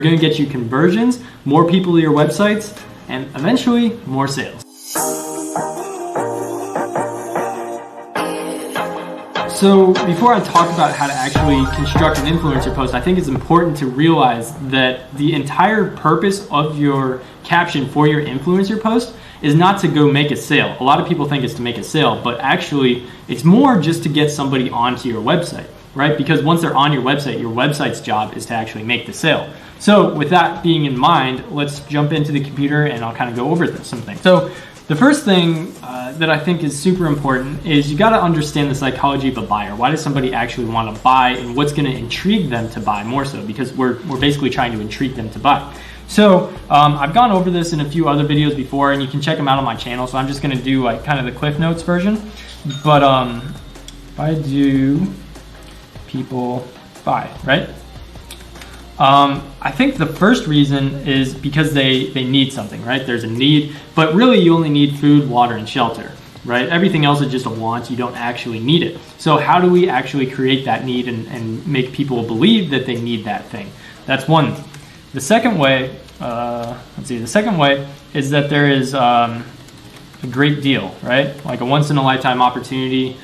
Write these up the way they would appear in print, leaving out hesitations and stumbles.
going to get you conversions, more people to your websites, and eventually more sales. So before I talk about how to actually construct an influencer post, I think it's important to realize that the entire purpose of your caption for your influencer post is not to go make a sale. A lot of people think it's to make a sale, but actually it's more just to get somebody onto your website, right? Because once they're on your website's job is to actually make the sale. So with that being in mind, let's jump into the computer and I'll kind of go over some things. So the first thing that I think is super important is you got to understand the psychology of a buyer. Why does somebody actually want to buy, and what's going to intrigue them to buy more so? Because we're basically trying to intrigue them to buy. So I've gone over this in a few other videos before, and you can check them out on my channel. So I'm just going to do like kind of the Cliff Notes version. But why do people buy, right? I think the first reason is because they need something, right? There's a need, but really you only need food, water, and shelter, right? Everything else is just a want. You don't actually need it. So how do we actually create that need and make people believe that they need that thing? That's one. The second way, the second way is that there is a great deal, right? Like a once in a lifetime opportunity.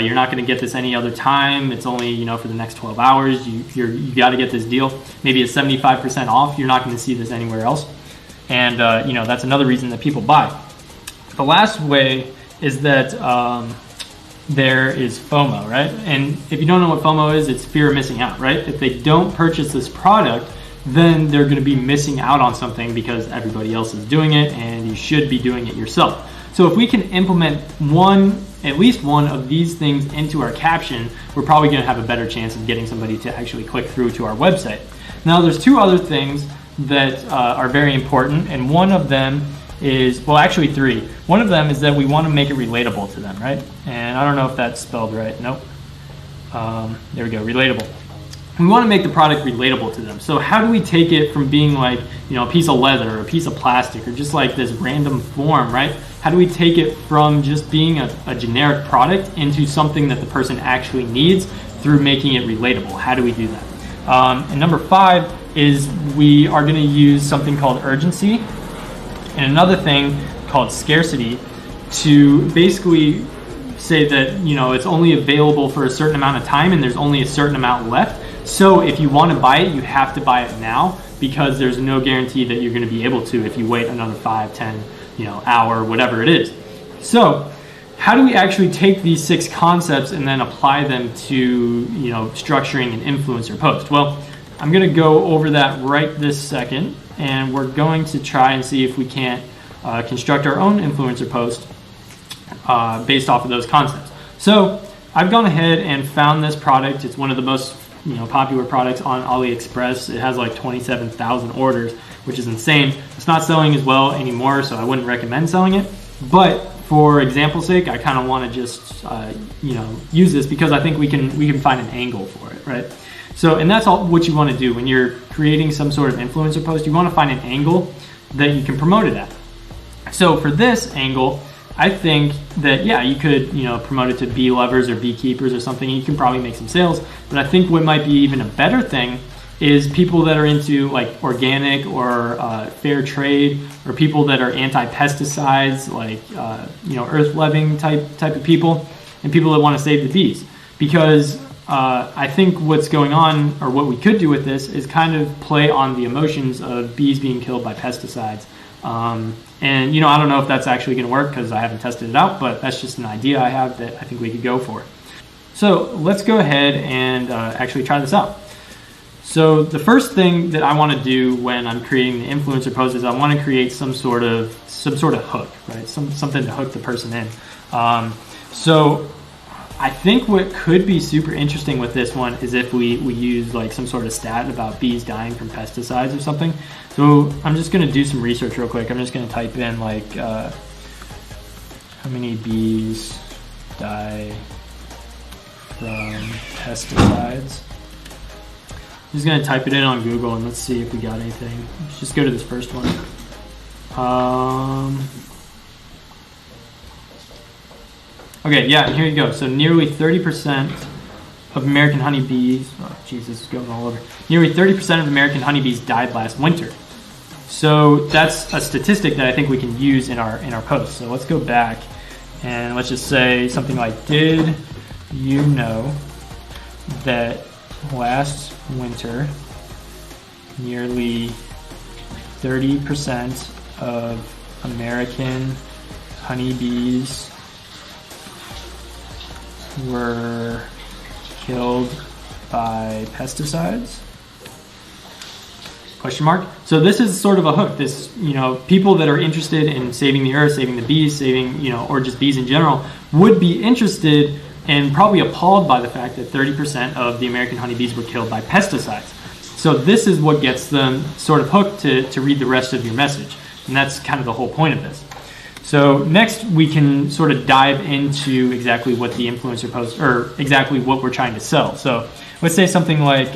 You're not going to get this any other time. It's only, for the next 12 hours. You got to get this deal. Maybe it's 75% off. You're not going to see this anywhere else. And, that's another reason that people buy. The last way is that there is FOMO, right? And if you don't know what FOMO is, it's fear of missing out, right? If they don't purchase this product, then they're going to be missing out on something because everybody else is doing it and you should be doing it yourself. So if we can implement at least one of these things into our caption, we're probably going to have a better chance of getting somebody to actually click through to our website. Now there's two other things that are very important, and one of them is, well actually three. One of them is that we want to make it relatable to them, right? And I don't know if that's spelled right. Nope. There we go, relatable. We want to make the product relatable to them. So how do we take it from being like, a piece of leather or a piece of plastic or just like this random form, right? How do we take it from just being a generic product into something that the person actually needs through making it relatable? How do we do that? And number 5 is we are going to use something called urgency and another thing called scarcity to basically say that, it's only available for a certain amount of time and there's only a certain amount left. So if you want to buy it, you have to buy it now because there's no guarantee that you're going to be able to if you wait another 5, 10, hour, whatever it is. So how do we actually take these 6 concepts and then apply them to, structuring an influencer post? Well, I'm going to go over that right this second, and we're going to try and see if we can't construct our own influencer post based off of those concepts. So I've gone ahead and found this product. It's one of the most popular products on AliExpress. It has like 27,000 orders, which is insane. It's not selling as well anymore, so I wouldn't recommend selling it. But for example's sake, I kind of want to just use this because I think we can find an angle for it, right? So, and that's all what you want to do when you're creating some sort of influencer post. You want to find an angle that you can promote it at. So for this angle, I think that, yeah, you could, promote it to bee lovers or beekeepers or something. You can probably make some sales. But I think what might be even a better thing is people that are into like organic or fair trade, or people that are anti-pesticides, like, earth-loving type of people, and people that want to save the bees. Because I think what's going on, or what we could do with this, is kind of play on the emotions of bees being killed by pesticides. And I don't know if that's actually going to work because I haven't tested it out, but that's just an idea I have that I think we could go for. So let's go ahead and actually try this out. So the first thing that I want to do when I'm creating the influencer post is I want to create some sort of hook, right? Something to hook the person in. So I think what could be super interesting with this one is if we use like some sort of stat about bees dying from pesticides or something. So I'm just going to do some research real quick. I'm just going to type in like how many bees die from pesticides. I'm just going to type it in on Google and let's see if we got anything. Let's just go to this first one. Okay, yeah, here you go. So nearly 30% of American honeybees, oh geez, this is going all over. Nearly 30% of American honeybees died last winter. So that's a statistic that I think we can use in our post. So let's go back and let's just say something like, did you know that last winter nearly 30% of American honeybees were killed by pesticides? Question mark. So this is sort of a hook. This, people that are interested in saving the earth, saving the bees, saving, or just bees in general, would be interested and probably appalled by the fact that 30% of the American honeybees were killed by pesticides. So this is what gets them sort of hooked to read the rest of your message. And that's kind of the whole point of this. So next we can sort of dive into exactly what the influencer post, or exactly what we're trying to sell. So let's say something like,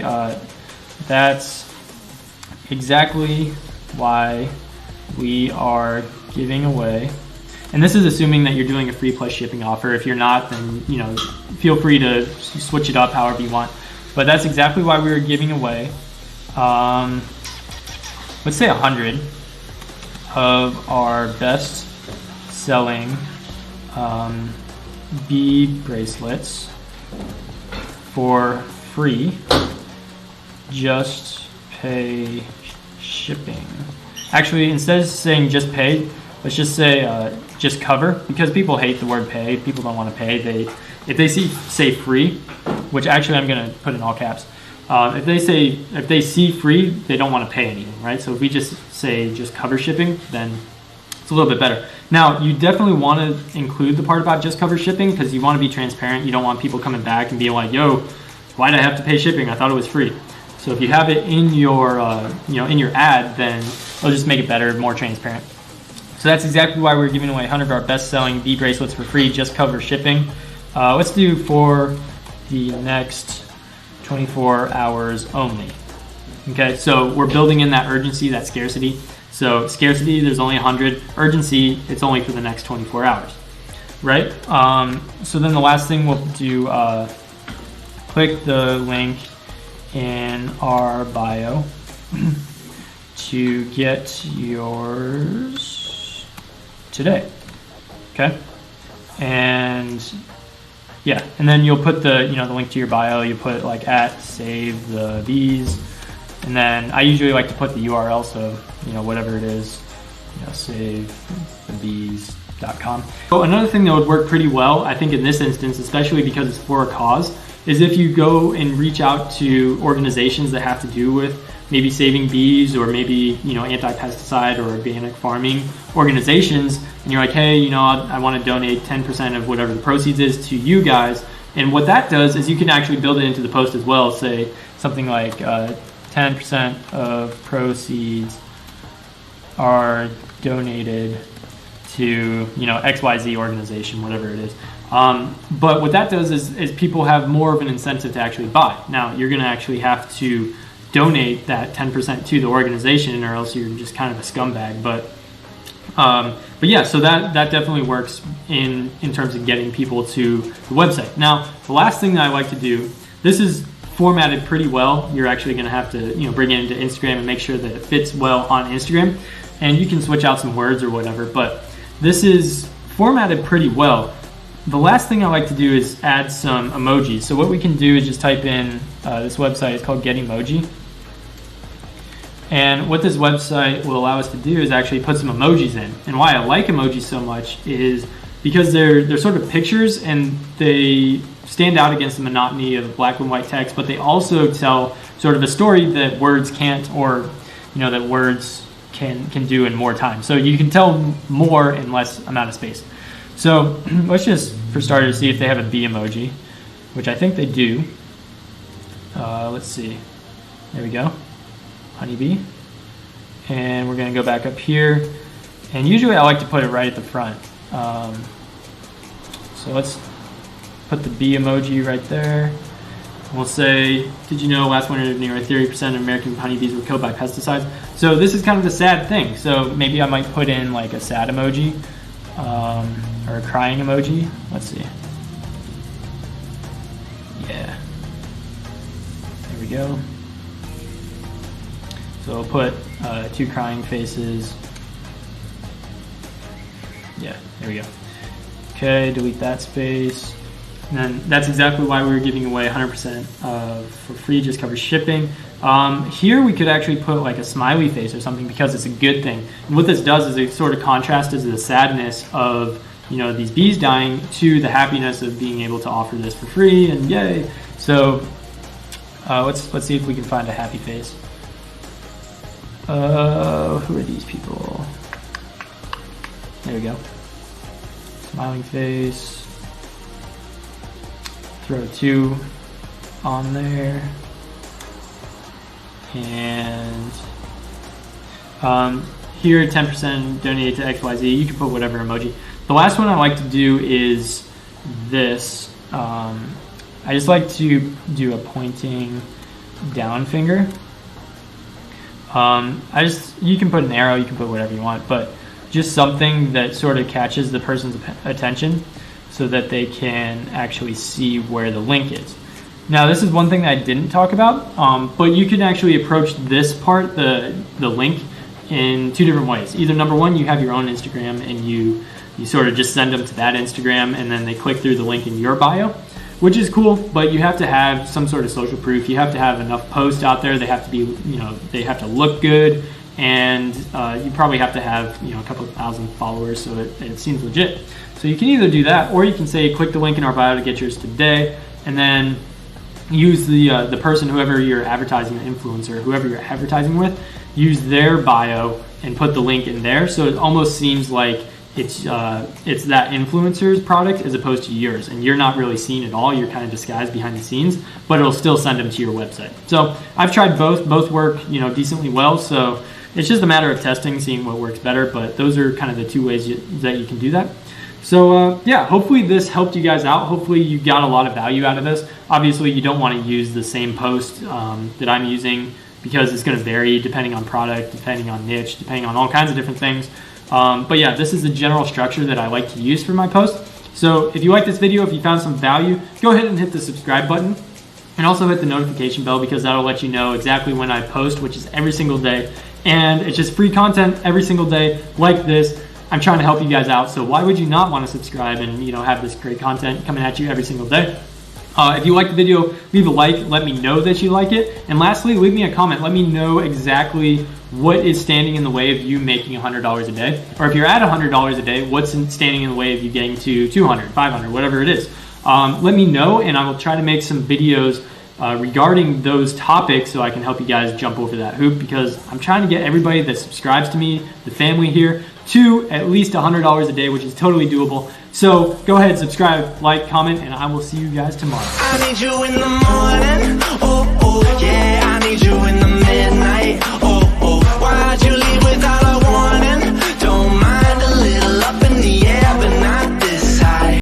that's exactly why we are giving away, and this is assuming that you're doing a free plus shipping offer. If you're not, then feel free to switch it up however you want. But that's exactly why we are giving away, let's say 100 of our best selling bee bracelets for free. Just pay shipping. Actually, instead of saying just pay, let's just say just cover, because people hate the word pay. People don't want to pay. If they say free, which actually I'm going to put in all caps. If they see free, they don't want to pay anything, right? So if we just say just cover shipping, then it's a little bit better. Now, you definitely want to include the part about just cover shipping, because you want to be transparent. You don't want people coming back and being like, yo, why'd I have to pay shipping? I thought it was free. So if you have it in your, in your ad, then it'll just make it better, more transparent. So that's exactly why we're giving away 100 of our best-selling bee bracelets for free. Just cover shipping. Let's do for the next 24 hours only. Okay, so we're building in that urgency, that scarcity. So scarcity, there's only 100. Urgency, it's only for the next 24 hours, right? So then the last thing we'll do, click the link in our bio to get yours today. Okay, and yeah, and then you'll put the the link to your bio. You put like @save the bees, and then I usually like to put the URL, so whatever it is, savethebees.com. So another thing that would work pretty well, I think in this instance, especially because it's for a cause, is if you go and reach out to organizations that have to do with maybe saving bees, or maybe anti-pesticide or organic farming organizations, and you're like, hey, I want to donate 10% of whatever the proceeds is to you guys. And what that does is you can actually build it into the post as well. Say something like 10% of proceeds are donated to XYZ organization, whatever it is. But what that does is people have more of an incentive to actually buy. Now, you're going to actually have to donate that 10% to the organization, or else you're just kind of a scumbag. But yeah, so that definitely works in terms of getting people to the website. Now, the last thing that I like to do, this is formatted pretty well. You're actually going to have to bring it into Instagram and make sure that it fits well on Instagram. And you can switch out some words or whatever, but this is formatted pretty well. The last thing I like to do is add some emojis. So what we can do is just type in, this website is called Get Emoji. And what this website will allow us to do is actually put some emojis in. And why I like emojis so much is because they're sort of pictures, and they stand out against the monotony of black and white text, but they also tell sort of a story that words can't, or that words can do in more time. So you can tell more in less amount of space. So let's just, for starters, see if they have a bee emoji, which I think they do. Let's see. There we go. Honeybee. And we're going to go back up here. And usually I like to put it right at the front. So let's put the bee emoji right there. We'll say, did you know last winter nearly 30% of American honeybees were killed by pesticides? So this is kind of the sad thing. So maybe I might put in like a sad emoji, or a crying emoji. Let's see. Yeah. go. So we'll put 2 crying faces. Yeah, there we go. Okay, delete that space. And then that's exactly why we were giving away 100% for free, just covers shipping. Here we could actually put like a smiley face or something because it's a good thing. And what this does is it sort of contrasts the sadness of, you know, these bees dying to the happiness of being able to offer this for free, and yay. So let's see if we can find a happy face. Who are these people? There we go. Smiling face. Throw 2 on there. And here 10% donated to XYZ. You can put whatever emoji. The last one I like to do is this. I just like to do a pointing down finger. You can put an arrow, you can put whatever you want, but just something that sort of catches the person's attention so that they can actually see where the link is. Now, this is one thing that I didn't talk about, but you can actually approach this part, the link, in 2 different ways. Either number one, you have your own Instagram and you sort of just send them to that Instagram and then they click through the link in your bio, which is cool, but you have to have some sort of social proof. You have to have enough posts out there. They have to be, you know, they have to look good, and you probably have to have, you know, a couple of thousand followers so it seems legit. So you can either do that, or you can say, click the link in our bio to get yours today, and then use the person, whoever you're advertising, the influencer, whoever you're advertising with, use their bio and put the link in there. So it almost seems like it's that influencer's product as opposed to yours, and you're not really seen at all. You're kind of disguised behind the scenes, but it'll still send them to your website. So I've tried both work, you know, decently well. So it's just a matter of testing, seeing what works better. But those are kind of the 2 ways that you can do that. So yeah, hopefully this helped you guys out. Hopefully you got a lot of value out of this. Obviously you don't want to use the same post that I'm using because it's going to vary depending on product, depending on niche, depending on all kinds of different things. But yeah, this is the general structure that I like to use for my posts. So if you like this video, if you found some value, go ahead and hit the subscribe button, and also hit the notification bell because that'll let you know exactly when I post, which is every single day. And it's just free content every single day like this. I'm trying to help you guys out, so why would you not want to subscribe and, you know, have this great content coming at you every single day? If you like the video, leave a like, let me know that you like it. And lastly, leave me a comment. Let me know exactly what is standing in the way of you making $100 a day. Or if you're at $100 a day, what's standing in the way of you getting to 200, 500, whatever it is. Let me know, and I will try to make some videos regarding those topics so I can help you guys jump over that hoop, because I'm trying to get everybody that subscribes to me, the family here, to at least $100 a day, which is totally doable. So go ahead, subscribe, like, comment, and I will see you guys tomorrow. I need you in the morning.